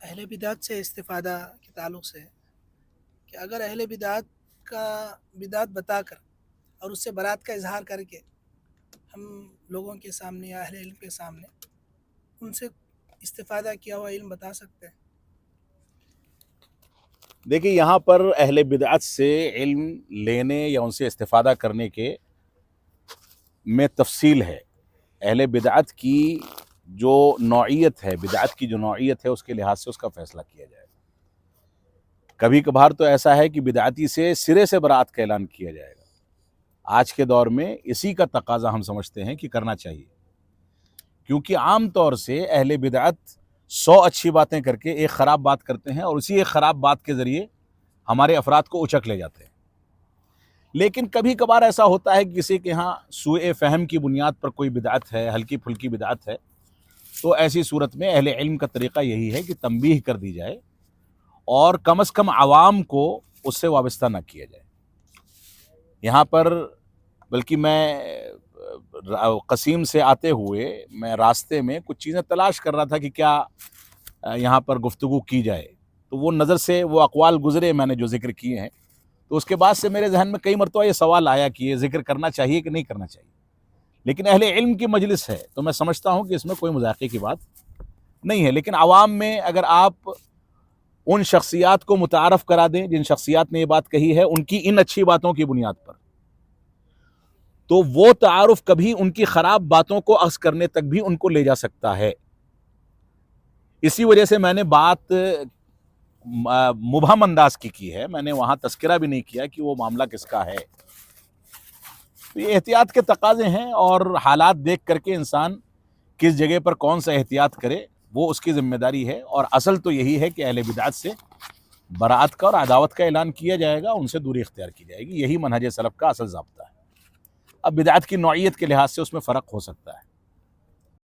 اہل بدعت سے استفادہ کے تعلق سے کہ اگر اہل بدعت کا بدعت بتا کر اور اس سے برات کا اظہار کر کے ہم لوگوں کے سامنے یا اہل علم کے سامنے ان سے استفادہ کیا ہوا علم بتا سکتے ہیں. دیکھیے یہاں پر اہل بدعت سے علم لینے یا ان سے استفادہ کرنے کے میں تفصیل ہے. اہل بدعت کی جو نوعیت ہے، بدعت کی جو نوعیت ہے، اس کے لحاظ سے اس کا فیصلہ کیا جائے. کبھی کبھار تو ایسا ہے کہ بدعتی سے سرے سے برات کا اعلان کیا جائے گا. آج کے دور میں اسی کا تقاضا ہم سمجھتے ہیں کہ کرنا چاہیے، کیونکہ عام طور سے اہل بدعت 100 اچھی باتیں کر کے ایک خراب بات کرتے ہیں اور اسی ایک خراب بات کے ذریعے ہمارے افراد کو اچک لے جاتے ہیں. لیکن کبھی کبھار ایسا ہوتا ہے کہ کسی کے ہاں سوء فہم کی بنیاد پر کوئی بدعت ہے، ہلکی پھلکی بدعت ہے، تو ایسی صورت میں اہل علم کا طریقہ یہی ہے کہ تنبیہ کر دی جائے اور کم از کم عوام کو اس سے وابستہ نہ کیا جائے. یہاں پر بلکہ میں قصیم سے آتے ہوئے میں راستے میں کچھ چیزیں تلاش کر رہا تھا کہ کیا یہاں پر گفتگو کی جائے، تو وہ نظر سے وہ اقوال گزرے میں نے جو ذکر کیے ہیں، تو اس کے بعد سے میرے ذہن میں کئی مرتبہ یہ سوال آیا کہ یہ ذکر کرنا چاہیے کہ نہیں کرنا چاہیے. لیکن اہل علم کی مجلس ہے تو میں سمجھتا ہوں کہ اس میں کوئی مذاقے کی بات نہیں ہے. لیکن عوام میں اگر آپ ان شخصیات کو متعارف کرا دیں جن شخصیات نے یہ بات کہی ہے ان کی ان اچھی باتوں کی بنیاد پر، تو وہ تعارف کبھی ان کی خراب باتوں کو اخذ کرنے تک بھی ان کو لے جا سکتا ہے. اسی وجہ سے میں نے بات مبہم انداز کی ہے، میں نے وہاں تذکرہ بھی نہیں کیا کہ وہ معاملہ کس کا ہے. یہ احتیاط کے تقاضے ہیں اور حالات دیکھ کر کے انسان کس جگہ پر کون سا احتیاط کرے وہ اس کی ذمہ داری ہے. اور اصل تو یہی ہے کہ اہل بدعت سے برات کا اور عداوت کا اعلان کیا جائے گا، ان سے دوری اختیار کی جائے گی. یہی منہج سلف کا اصل ضابطہ ہے. اب بدعت کی نوعیت کے لحاظ سے اس میں فرق ہو سکتا ہے.